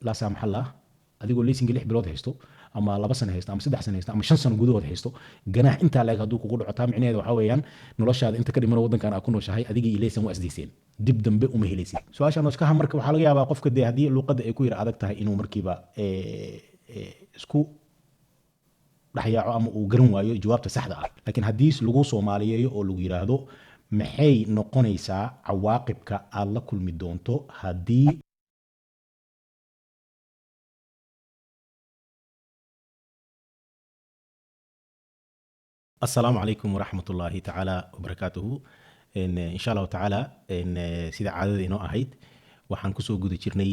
لا سامح الله adigoo leasing 6 bilood haysto ama 2 sano haysto ama 3 sano haysto ama 5 sano gudahood haysto ganaax inta leeg haduu kugu dhaco taa micnaheedu waxa weeyaan noloshaada inta ka dhiman wadankan aad ku nooshahay adigii leasing waa isdiiseen dib dambe uma helaysid su'aasha nooskaha marka waxa laga yaabaa qofka hadii luqada ay ku yar adag tahay inuu markiiba isku dhaxyaaco ama uu garan waayo jawaabta saxda ah laakiin hadii lagu Soomaaliyeeyo oo lagu yiraahdo maxay noqonaysaa cawaaqibka aad la kulmi doonto hadii السلام عليكم ورحمة الله تعالى وبركاته إن شاء الله تعالى إن سيدة عدد إنه أهيد وحن كسو جود جرني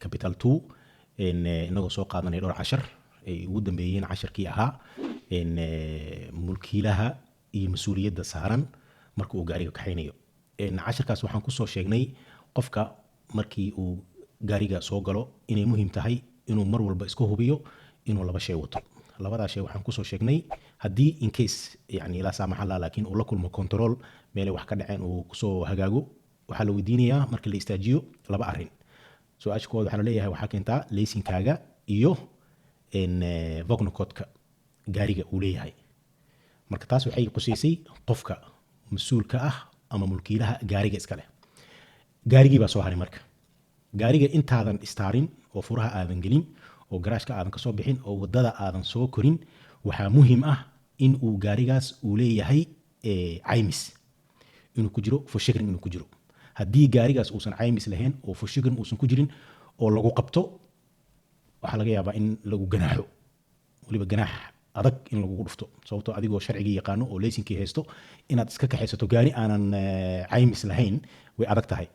كابيتال 2 إن نقصو قادنا يدور 10 ودن بيين 10 كيها إن ملكي لها مسؤولية دسارن مركو جاريو كحينيو إن 10 كاس وحن كسو شيغني قفكا مركي وجاريجا سوغلو إنه مهم تهي إنه مرول بإسكوه بيو إنه لبا شيء وطن labada shay waxaan ku soo sheegnay hadii in case yani la saamaxa la laakiin uu la kulmo control meel wax ka dhaceen uu ku soo hagaago waxa la weydiinayaa marka la istaajiyo laba arin su'aashkooda waxa la leeyahay waxa keenta leasinkaaga iyo in vogno code-ka gaariga uu leeyahay marka taas waxay quseysay qofka mas'uulka ah ama mulkiilaha gaariga iska leh gaarigii baa soo haray marka gaariga intaadan istaarin oo furaha aadan gelin oo garaashka aadan ka soo bixin oo wadada aadan soo korin waxa muhiim ah in uu gaarigaas uu leeyahay caymis inuu ku jiro fushigrin inuu ku jiro hadii gaarigaas uusan caymis lahayn oo fushigrin uusan ku jirin oo lagu qabto waxa laga yaabaa in lagu ganaaxo waliba ganaax adag in lagu dhufto sababtoo adigoo sharciga yaqaano oo leasinkii haysto inaad iska kaxaysato gaari aanan caymis lahayn way adag tahay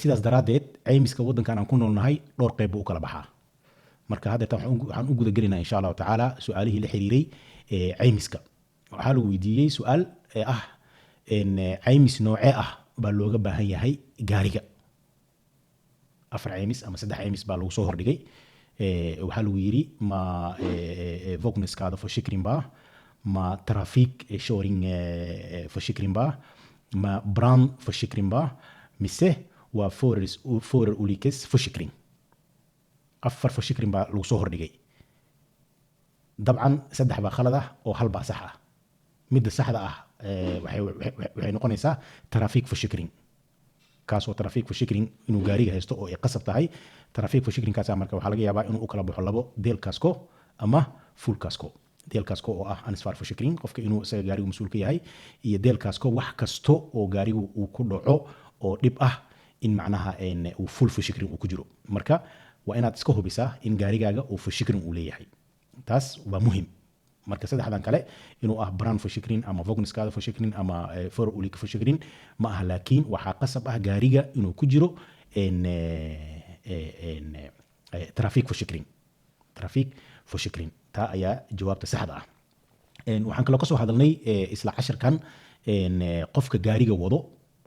sidaas daraadeed caymiska wadankan aan ku noolnahay dhowr qayb uu kala baxaa marka hadda waxaan u guda gelinaa insha Allah taala su'aalihii la xiriiray caymiska waxa lagu weydiiyay su'aal ah in caymis noocee ah baa looga baahan yahay gaariga afar caymis ama saddex caymis baa lagu soo hordhigay waxa lagu yiri ma vogneskaada försäkring baa ma trafik insurance försäkring baa ma brand försäkring baa mise waa forer olikes försäkring afar försäkring baa lagu soo hordhigay dabcan saddex baa khalad ah oo hal baa sax ah midda saxda ah waxay noqonaysaa trafik försäkring kaasoo trafik försäkring inuu gaariga haysto oo ay qasab tahay trafik försäkring kaas marka waxa laga yaabaa inuu u kala baxo labo del kasko ama full kasko del kasko oo ah ansvar försäkring qofka inuu isaga gaarigu mas'uul ka yahay iyo del kasko wax kasto oo gaarigu uu ku dhaco oo dhib ah in macnaha uu full försäkring uu ku jiro marka waa inaad iska hubisaa in gaarigaaga uu försäkring uu leeyahay taas waa muhiim marka saddexdan kale inuu ah brand försäkring ama vogneskaada försäkring ama forer olik försäkring ma aha laakiin waxa qasab ah gaariga inuu ku jiro trafik försäkring taa ayaa jawaabta saxda ah waxaan kaloo ka soo hadalnay isla 10 kan qofka gaariga wado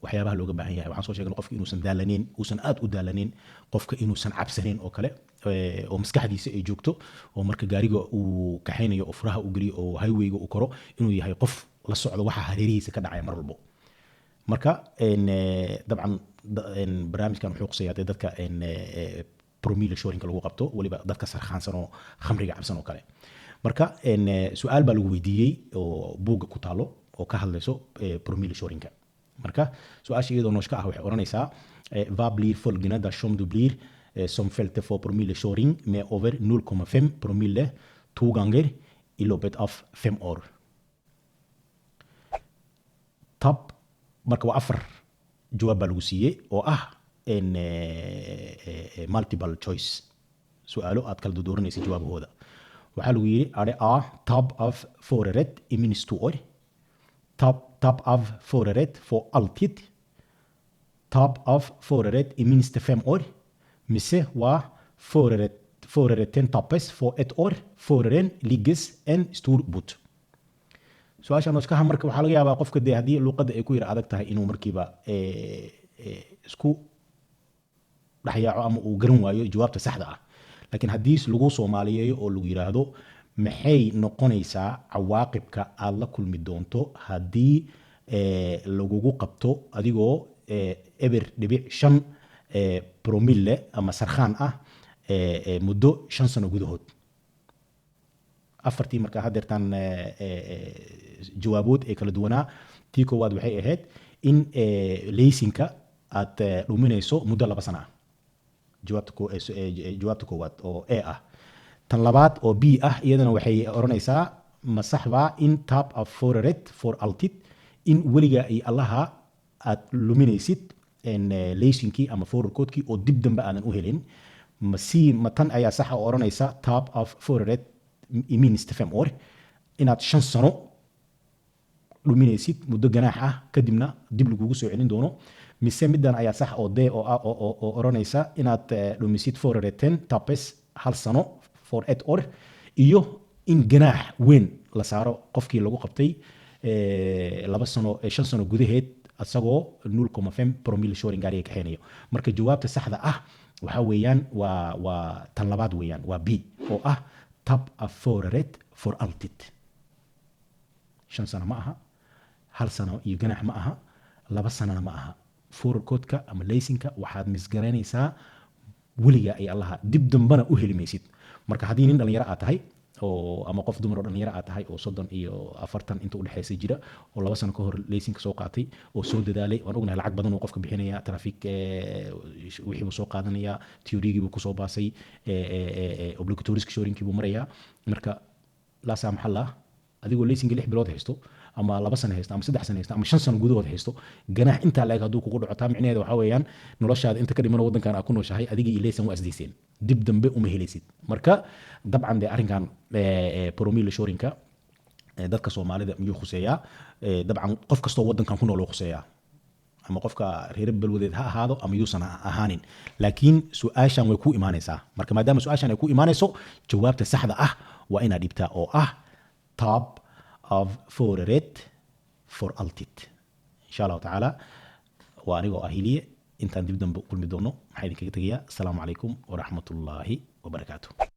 waxyaabaha looga baahan yahay waxaan soo sheegnay qofka inuusan daalaneyn uusan aad u daalaneyn qofka inuusan cabsaneyn oo kale oo maskaxdiisa ay joogto oo marka gaariga uu kaxaynayo oo furaha uu galiyo oo highwayga uu koro inuu yahay qof la socdo waxa hareerihiisa ka dhacaya mar walbo marka dabcan barnaamijkan wuxuu quseeyaa dadka promille shorinka lagu qabto waliba dadka sarxaansan oo khamriga cabsan oo kale marka su'aal baa lagu weydiiyey oo buugga ku taalo oo ka hadlayso promille shorinka marka su'aasha iyadoo nooshka ah waxay oranaysaa va blir följande som du blir som fälte för promille shoring med över 0,5 promille 2 gånger i loppet av 5 år tab marka waa afar jawaab baa lagu siiyey oo ah multiple choice su'aalo aad kala dooranaysa jawaabahooda waxaa lagu yiri are a tab av förarrätt i minst 2 år tab av förarrätt för alltid tab av förarrätt i minst 5 år mise waa förarrätten tappes för 1 år föraren ligges en stor bot su'aashan iska marka waxa laga yaabaa qofka hadii luqada ay ku yar adag tahay inuu markiiba isku dhaxyaaco ama uu garan waayo jawaabta saxda ah laakiin hadii lagu Soomaaliyeeyo oo lagu yiraahdo maxay noqonaysaa cawaaqibka aad la kulmi doonto hadii lagugu qabto adigoo eber dhibic 5 promille ama sarxaan ah muddo 5 sano gudahood afartii markaa haddeertaan jawaabood ee kala duwanaa tii koowaad waxay ahayd in laysinka aad dhuminayso muddo 2 sano ah jawaabta koowaad oo A ah tan labaad oo B ah iyadana waxay oranaysaa ma sax baa in tap of forward for altitude in weliga ay allaha aad luminaysid laysinkii ama forward codekii oo dib dambe aadan u helin ma tan ayaa sax oo oranaysa tap of forward imin Stephen Orr inaad 5 sano dhuminaysid muddo ganaax ah kadibna dib lagugu soo celin doono mise midan ayaa sax oo D oo oranaysa inaad dhumisid forward 10 tapes 1 sano for 8 or iyo in ganaax weyn la saaro qofkii lagu qabtay 2 sano 5 sano gudaheed asagoo 0.5 promille shoring gaariga ka xeenayo marka jawaabta saxda ah waxa weeyaan waa tan labaad weeyaan waa B oo ah tap of forward for altitude 5 sano ma aha 1 sano iyo ganaax ma aha 2 sanana ma aha forward codeka ama laysinka waxaad misgaraynaysaa weliga ay allaha dib dambana u heli maysid marka haddii nin dhalinyaro aad tahay oo ama qof dumar oo dhalinyaro aad tahay oo 30 iyo 40 inta u dhaxaysa jira oo 2 sano ka hor laysinka soo qaatay oo soo dadaalay waan ognahay lacag badan oo qofka bixinaya traffic wixii uu soo qaadanaya theory-gii buu ku soo baasay obligatory shoring-kii buu maraya marka la saamaxallah adigoo laysinka 6 bilood haysto ama 2 sano haysto ama 3 sano haysto ama 5 sano gudahood haysto ganaax inta leeg haduu kugu dhaco taa micnaheedu waxa weeyaan noloshaada inta ka dhiman wadankan aad ku nooshahay adiga iyo laysan waa isdiiseen dib dambe uma helaysid marka dabcan de arrinkan promille shoring-ka dadka Soomaalida miyuu khuseeyaa dabcan qof kastoo wadankan ku nool oo khuseeyaa ama qofka reer balwadeed ha ahaado ama yuusan ahaanin laakiin su'aashan way ku imaanaysaa marka maadaama su'aashan ay ku imaanayso jawaabta saxda ah waa inaad dhibtaa oo ah top of forward for altitude insha Allah ta'ala wa anigoo ahiliye intaan dib dambe u kulmi doono maxay idinkaga tagayaa assalaamu calaykum wa rahmatullaahi wa barakaatuh